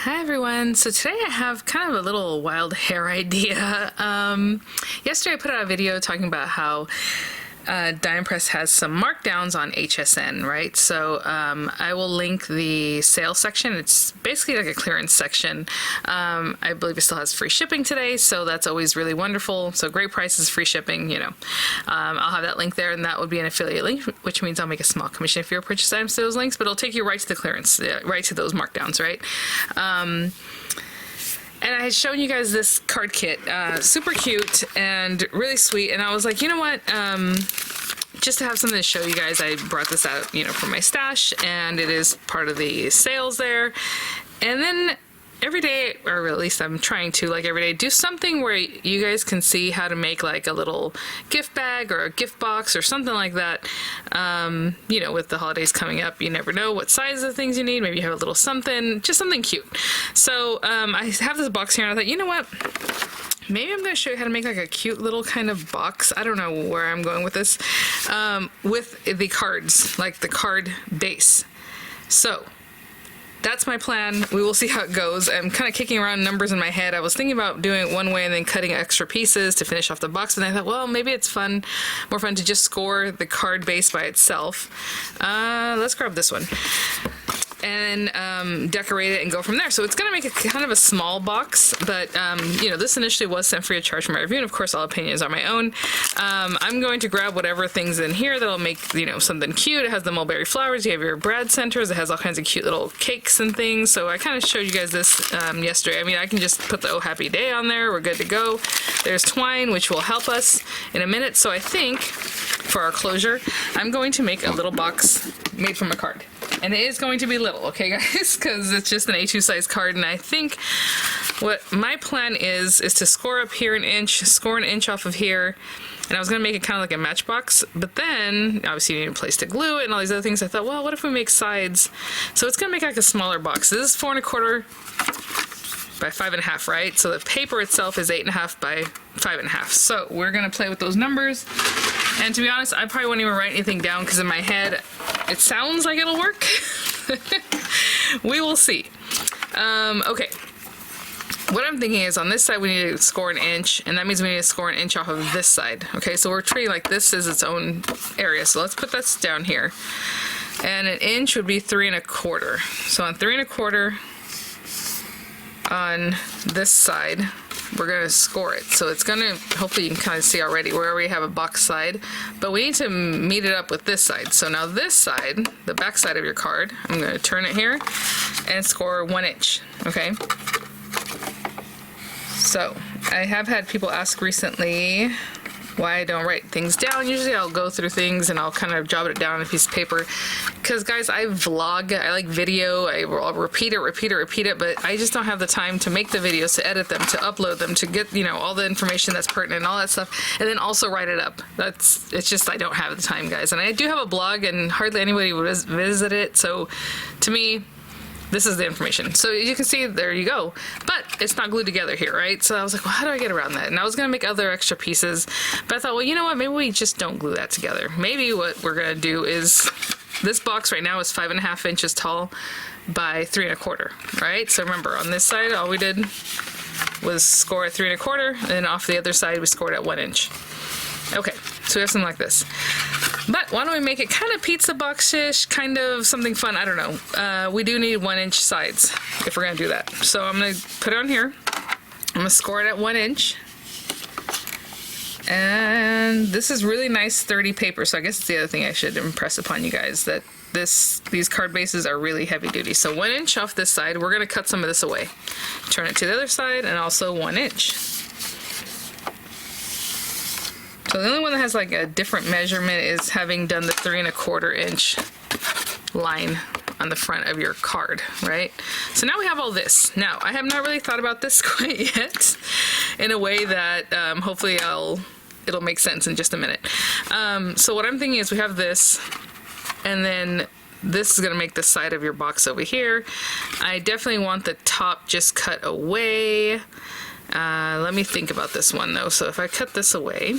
Hi everyone. So today I have kind of a little wild hair idea. Yesterday I put out a video talking about how Dye & Press has some markdowns on HSN, right? So I will link the sales section. It's basically like a clearance section. I believe it still has free shipping today, so that's always really wonderful. So great prices, free shipping, you know. I'll have that link there, and that would be an affiliate link, which means I'll make a small commission if you purchase items to those links, but it'll take you right to the clearance, right to those markdowns, right? And I had shown you guys this card kit, super cute and really sweet. And I was like, you know what? Just to have something to show you guys, I brought this out, you know, from my stash, and it is part of the sales there. And then every day, or at least I'm trying to, like every day, do something where you guys can see how to make like a little gift bag or a gift box or something like that. You know, with the holidays coming up, you never know what size of things you need. Maybe you have a little something, just something cute. So I have this box here, and I thought, you know what? Maybe I'm going to show you how to make like a cute little kind of box. I don't know where I'm going with this. With the cards, like the card base. So that's my plan. We will see how it goes. I'm kind of kicking around numbers in my head. I was thinking about doing it one way and then cutting extra pieces to finish off the box, and I thought, well, maybe it's more fun to just score the card base by itself. Let's grab this one and decorate it and go from there. So it's going to make a kind of a small box, but you know, this initially was sent free of charge from my review, and of course all opinions are my own. I'm going to grab whatever things in here that'll make, you know, something cute. It has the mulberry flowers, you have your brad centers, it has all kinds of cute little cakes and things. So I kind of showed you guys this yesterday. I mean, I can just put the Oh Happy Day on there, we're good to go. There's twine, which will help us in a minute. So I think for our closure, I'm going to make a little box made from a card. And it is going to be little, okay guys, because it's just an A2 size card, and I think what my plan is to score up here an inch, score an inch off of here, and I was going to make it kind of like a matchbox, but then obviously you need a place to glue it and all these other things. I thought, well, what if we make sides? So it's going to make like a smaller box. This is 4 1/4 by 5 1/2, right? So the paper itself is 8 1/2 by 5 1/2. So we're going to play with those numbers. And to be honest, I probably won't even write anything down because in my head, it sounds like it'll work. We will see. Okay. What I'm thinking is on this side, we need to score an inch, and that means we need to score an inch off of this side. Okay, so we're treating like this as its own area. So let's put that down here. And an inch would be 3 1/4. So on 3 1/4 on this side, we're going to score it. So it's going to, hopefully you can kind of see already, we already have a box side, but we need to meet it up with this side. So now this side, the back side of your card, I'm going to turn it here and score 1 inch, okay? So I have had people ask recently why I don't write things down. Usually I'll go through things and I'll kind of jot it down on a piece of paper. Because guys, I vlog, I like video, I'll repeat it, but I just don't have the time to make the videos, to edit them, to upload them, to get, you know, all the information that's pertinent and all that stuff, and then also write it up. It's just, I don't have the time, guys. And I do have a blog and hardly anybody would visit it, so to me, this is the information. So you can see, there you go. But it's not glued together here, right? So I was like, well, how do I get around that? And I was gonna make other extra pieces, but I thought, well, you know what? Maybe we just don't glue that together. Maybe what we're gonna do is, this box right now is 5 1/2 inches tall by 3 1/4, right? So remember, on this side, all we did was score at 3 1/4, and then off the other side, we scored at 1 inch. Okay, so we have something like this. But why don't we make it kind of pizza box-ish, kind of something fun, I don't know. We do need 1 inch sides if we're gonna do that. So I'm gonna put it on here. I'm gonna score it at 1 inch. And this is really nice sturdy paper, so I guess it's the other thing I should impress upon you guys, that these card bases are really heavy duty. So 1 inch off this side, we're gonna cut some of this away. Turn it to the other side, and also 1 inch. So the only one that has like a different measurement is having done the 3 1/4 inch line on the front of your card, right? So now we have all this. Now, I have not really thought about this quite yet in a way that hopefully it'll make sense in just a minute. So what I'm thinking is we have this, and then this is gonna make the side of your box over here. I definitely want the top just cut away. Let me think about this one though. So if I cut this away,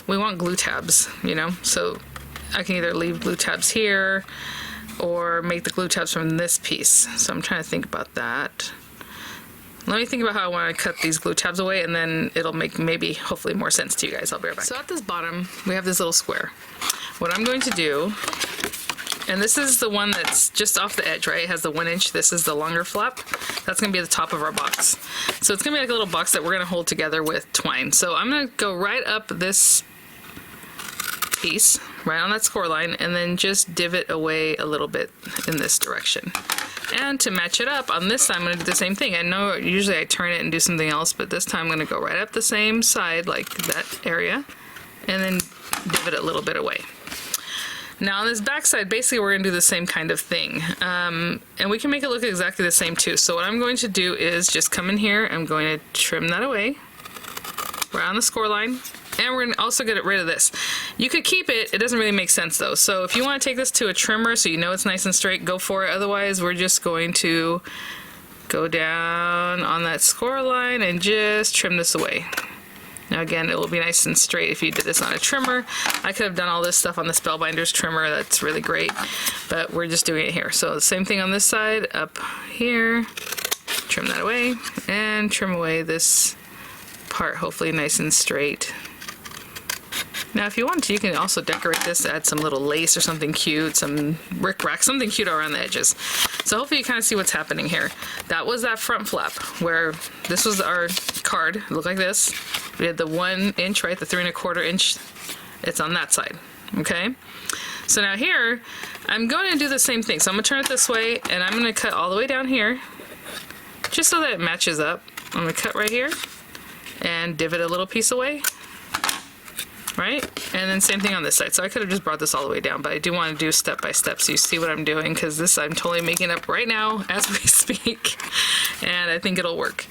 we want glue tabs, you know, so I can either leave glue tabs here or make the glue tabs from this piece. So I'm trying to think about that. Let me think about how I want to cut these glue tabs away, and then it'll make maybe, hopefully, more sense to you guys. I'll be right back. So at this bottom, we have this little square. What I'm going to do, and this is the one that's just off the edge, right? It has the 1 inch. This is the longer flap. That's going to be at the top of our box. So it's going to be like a little box that we're going to hold together with twine. So I'm going to go right up this piece, right on that score line, and then just divot away a little bit in this direction. And to match it up, on this side, I'm going to do the same thing. I know usually I turn it and do something else, but this time I'm going to go right up the same side, like that area, and then divot it a little bit away. Now on this back side, basically we're going to do the same kind of thing. And we can make it look exactly the same too. So what I'm going to do is just come in here, I'm going to trim that away, right on the score line. And we're going to also get rid of this. You could keep it, it doesn't really make sense though. So if you want to take this to a trimmer so you know it's nice and straight, go for it. Otherwise, we're just going to go down on that score line and just trim this away. Now again, it will be nice and straight if you did this on a trimmer. I could have done all this stuff on the Spellbinders trimmer, that's really great, but we're just doing it here. So the same thing on this side, up here, trim that away, and trim away this part, hopefully nice and straight. Now if you want to, you can also decorate this, add some little lace or something cute, some rickrack, something cute around the edges. So hopefully you kind of see what's happening here. That was that front flap, where this was our card, it looked like this. We had the 1 inch, right, the 3 1/4 inch, it's on that side, okay? So now here, I'm going to do the same thing. So I'm going to turn it this way, and I'm going to cut all the way down here, just so that it matches up. I'm going to cut right here, and divot a little piece away. Right? And then same thing on this side. So I could have just brought this all the way down, but I do want to do step by step so you see what I'm doing, because this I'm totally making up right now as we speak, and I think it'll work.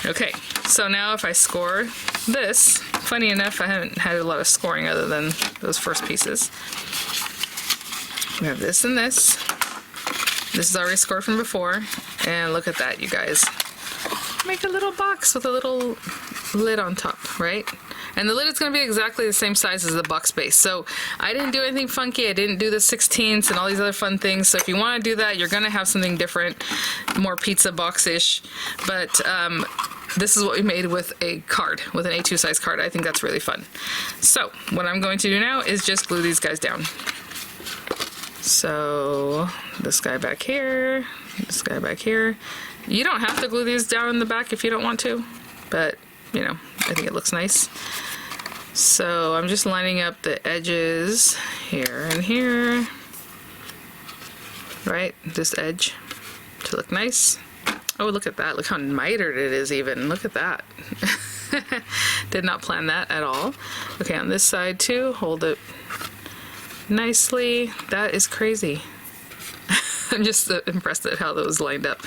Okay, so now if I score this, funny enough, I haven't had a lot of scoring other than those first pieces. We have this and this. This is already scored from before, and look at that, you guys. Make a little box with a little lid on top, right? And the lid is going to be exactly the same size as the box base. So I didn't do anything funky. I didn't do the 16ths and all these other fun things. So if you want to do that, you're going to have something different, more pizza box-ish. But this is what we made with a card, with an A2 size card. I think that's really fun. So what I'm going to do now is just glue these guys down. So this guy back here, this guy back here. You don't have to glue these down in the back if you don't want to, but you know, I think it looks nice. So I'm just lining up the edges here and here, right? This edge to look nice. Oh, look at that. Look how mitered it is even. Look at that. Did not plan that at all. Okay, on this side too, hold it nicely. That is crazy. I'm just impressed at how those lined up.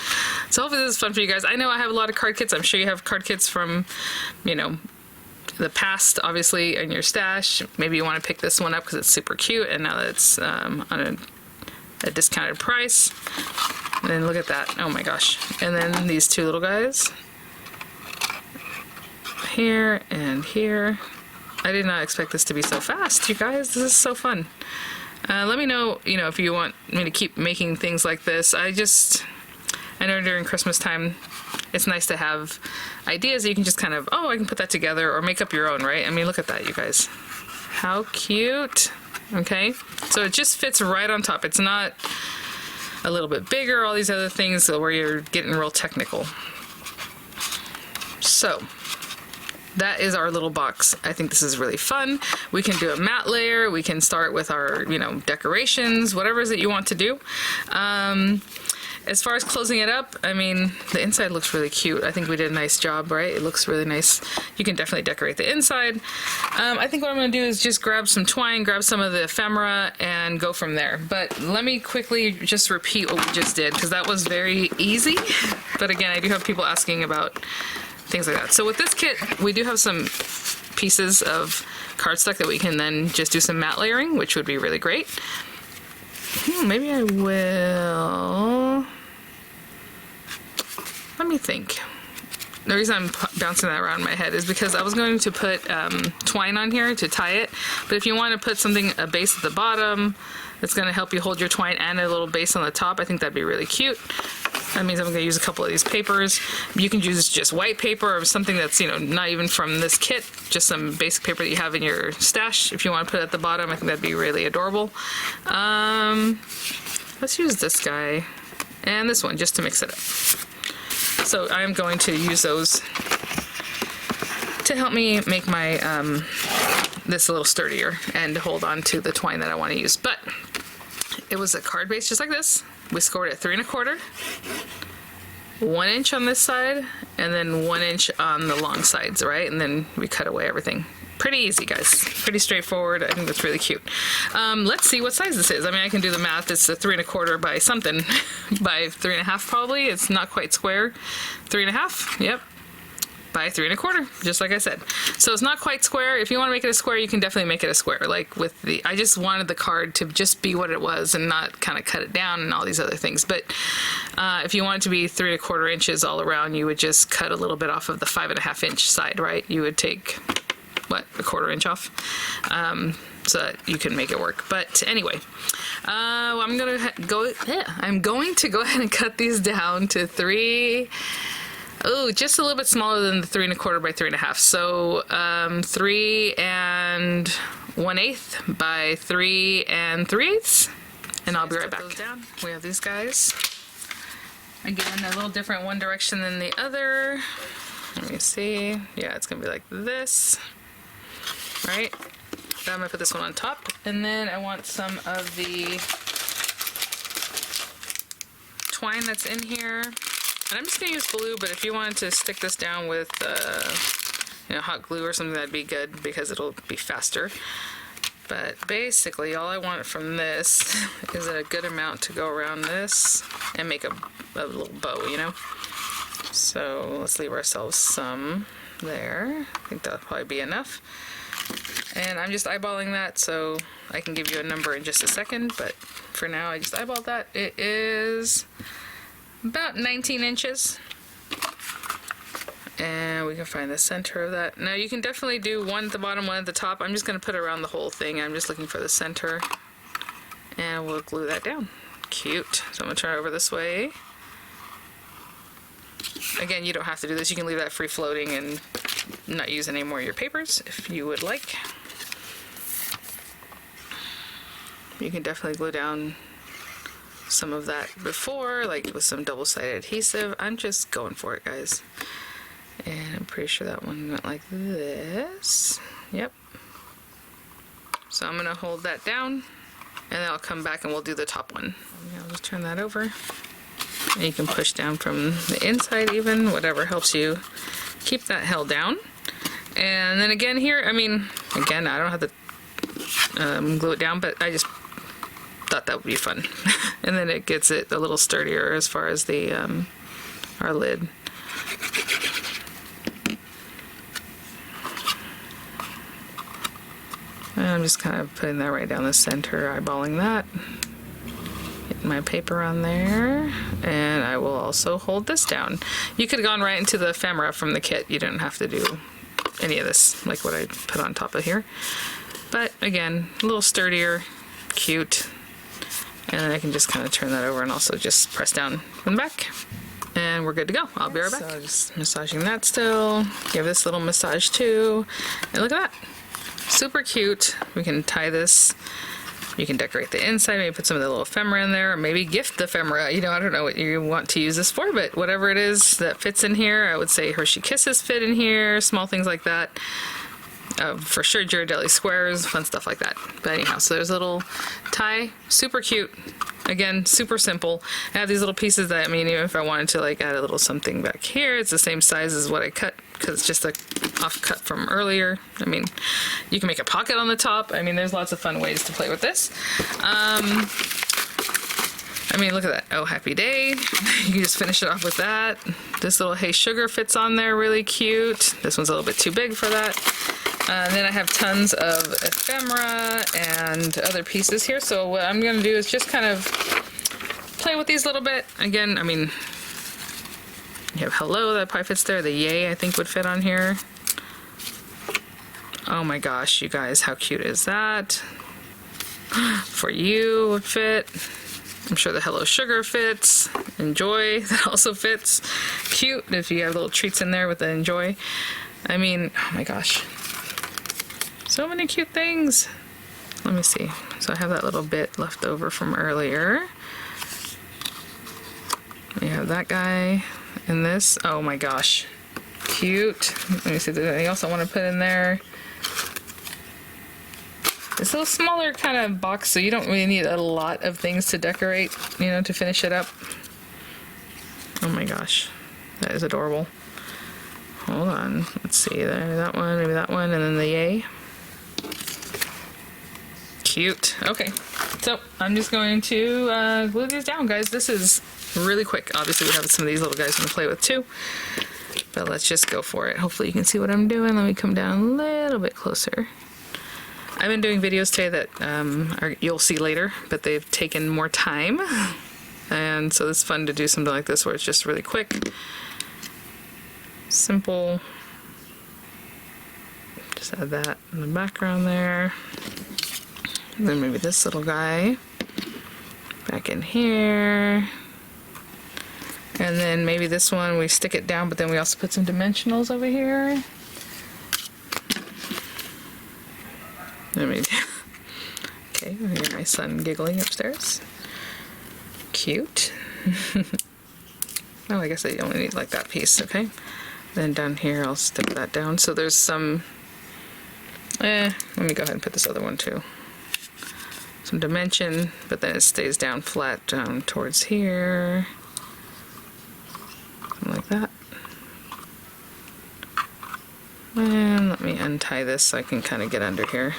So hopefully this is fun for you guys. I know I have a lot of card kits. I'm sure you have card kits from, you know, the past, obviously, in your stash. Maybe you want to pick this one up because it's super cute, and now that it's on a discounted price. And then look at that. Oh my gosh. And then these two little guys. Here and here. I did not expect this to be so fast, you guys. This is so fun. Let me know, you know, if you want me to keep making things like this. I know during Christmas time, it's nice to have ideas that you can just kind of, oh, I can put that together, or make up your own, right? I mean, look at that, you guys. How cute. Okay, so it just fits right on top. It's not a little bit bigger, all these other things where you're getting real technical. So that is our little box. I think this is really fun. We can do a matte layer. We can start with our, you know, decorations, whatever it is that you want to do. As far as closing it up, I mean, the inside looks really cute. I think we did a nice job, right? It looks really nice. You can definitely decorate the inside. I think what I'm gonna do is just grab some twine, grab some of the ephemera, and go from there. But let me quickly just repeat what we just did, because that was very easy. But again, I do have people asking about things like that. So with this kit, we do have some pieces of cardstock that we can then just do some matte layering, which would be really great. Maybe I will. Let me think. The reason I'm bouncing that around in my head is because I was going to put twine on here to tie it, but if you want to put something, a base at the bottom, that's going to help you hold your twine and a little base on the top, I think that'd be really cute. That means I'm going to use a couple of these papers. You can use just white paper or something that's, you know, not even from this kit, just some basic paper that you have in your stash. If you want to put it at the bottom, I think that'd be really adorable. Let's use this guy and this one just to mix it up. So I'm going to use those to help me make my this a little sturdier and hold on to the twine that I want to use. But it was a card base just like this. We scored at 3 1/4, 1 inch on this side, and then 1 inch on the long sides, right? And then we cut away everything. Pretty easy, guys. Pretty straightforward. I think that's really cute. Let's see what size this is. I mean, I can do the math. It's a 3 1/4 by something, by 3 1/2 probably. It's not quite square. 3 1/2. Yep. By 3 1/4, just like I said. So it's not quite square. If you want to make it a square, you can definitely make it a square. Like with the, I just wanted the card to just be what it was and not kind of cut it down and all these other things. But if you want it to be 3 1/4 inches all around, you would just cut a little bit off of the 5 1/2 inch side, right? You would take, what, a 1/4 inch off, so that you can make it work. But anyway, I'm going to go ahead and cut these down to 3. Oh, just a little bit smaller than the 3 1/4 by 3 1/2. So 3 1/8 by 3 3/8, and I'll be right back. We have these guys. Again, a little different one direction than the other. Let me see. Yeah, it's gonna be like this, right? Then I'm gonna put this one on top, and then I want some of the twine that's in here. And I'm just going to use glue, but if you wanted to stick this down with you know, hot glue or something, that'd be good because it'll be faster. But basically, all I want from this is a good amount to go around this and make a little bow, you know? So let's leave ourselves some there. I think that'll probably be enough. And I'm just eyeballing that, so I can give you a number in just a second, but for now I just eyeballed that. It is about 19 inches, and we can find the center of that. Now you can definitely do one at the bottom, one at the top. I'm just going to put it around the whole thing. I'm just looking for the center, and we'll glue that down. Cute. So I'm going to turn it over this way. Again, you don't have to do this. You can leave that free floating and not use any more of your papers if you would like. You can definitely glue down some of that before, like with some double-sided adhesive. I'm just going for it, guys. And I'm pretty sure that one went like this. Yep. So I'm gonna hold that down, and then I'll come back and we'll do the top one. I'll just turn that over. And you can push down from the inside even, whatever helps you keep that held down. And then again here, I mean, again, I don't have to glue it down, but I just thought that would be fun. And then it gets it a little sturdier as far as the our lid. And I'm just kind of putting that right down the center, eyeballing that. Getting my paper on there, and I will also hold this down. You could have gone right into the ephemera from the kit. You didn't have to do any of this, like what I put on top of here. But again, a little sturdier, cute. And then I can just kind of turn that over and also just press down from the back. And we're good to go. I'll be right back. So just massaging that still. Give this a little massage too. And look at that. Super cute. We can tie this. You can decorate the inside, maybe put some of the little ephemera in there, or maybe gift the ephemera. You know, I don't know what you want to use this for, but whatever it is that fits in here. I would say Hershey Kisses fit in here, small things like that. For sure, Ghirardelli squares, fun stuff like that. But anyhow, so there's a little tie, super cute. Again, super simple. I have these little pieces that, I mean, even if I wanted to like add a little something back here, it's the same size as what I cut because it's just a off cut from earlier. I mean, you can make a pocket on the top. I mean, there's lots of fun ways to play with this. I mean, look at that. Oh, happy day. You can just finish it off with that. This little Hey Sugar fits on there, really cute. This one's a little bit too big for that. And then I have tons of ephemera and other pieces here. So what I'm going to do is just kind of play with these a little bit. Again, I mean, you have hello, that probably fits there. The yay, I think, would fit on here. Oh my gosh, you guys, how cute is that? For you would fit. I'm sure the Hello Sugar fits. Enjoy, that also fits. Cute if you have little treats in there with the Enjoy. I mean, oh my gosh. So many cute things. Let me see. So I have that little bit left over from earlier. We have that guy and this. Oh my gosh. Cute. Let me see if there's anything else I want to put in there. It's a little smaller kind of box, so you don't really need a lot of things to decorate, you know, to finish it up. Oh my gosh, that is adorable. Hold on, let's see, there, that one, maybe that one, and then the yay. Cute. Okay, so I'm just going to glue these down, guys. This is really quick. Obviously, we have some of these little guys to play with too, but let's just go for it. Hopefully you can see what I'm doing. Let me come down a little bit closer. I've been doing videos today that you'll see later, but they've taken more time. And so it's fun to do something like this where it's just really quick. Simple. Just add that in the background there. And then maybe this little guy back in here. And then maybe this one we stick it down, but then we also put some dimensionals over here. Okay, I hear my son giggling upstairs. Cute. Oh, I guess I only need like that piece, okay? Then down here I'll stick that down. So there's some, let me go ahead and put this other one too. Some dimension, but then it stays down flat down towards here. Something like that. And let me untie this so I can kind of get under here.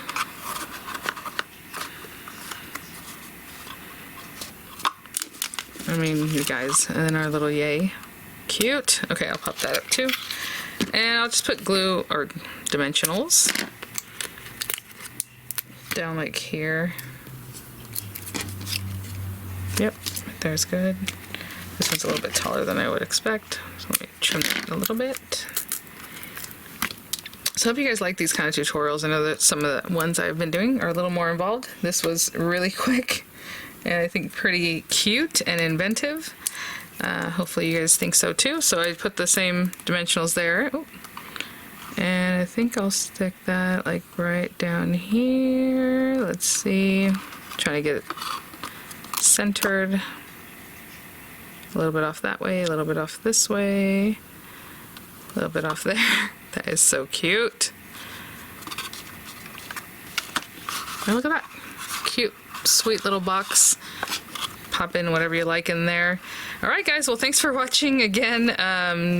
I mean, you guys, and then our little yay. Cute. Okay, I'll pop that up too. And I'll just put glue or dimensionals down like here. Yep, right there's good. This one's a little bit taller than I would expect, so let me trim that a little bit. So I hope you guys like these kind of tutorials. I know that some of the ones I've been doing are a little more involved. This was really quick and I think pretty cute and inventive. Hopefully you guys think so too. So I put the same dimensionals there. Oh. And I think I'll stick that like right down here. Let's see. Trying to get it centered. A little bit off that way, a little bit off this way, a little bit off there. That is so cute. And look at that. Cute, sweet little box. Pop in whatever you like in there. All right, guys. Well, thanks for watching again.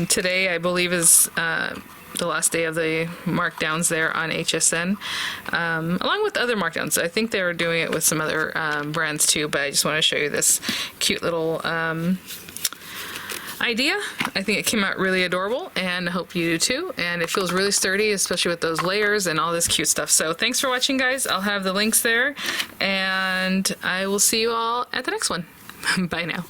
Today, I believe, is the last day of the markdowns there on HSN, along with other markdowns. I think they were doing it with some other brands too, but I just want to show you this cute little idea. I think it came out really adorable, and I hope you do too. And it feels really sturdy, especially with those layers and all this cute stuff. So thanks for watching, guys. I'll have the links there, and I will see you all at the next one. Bye now.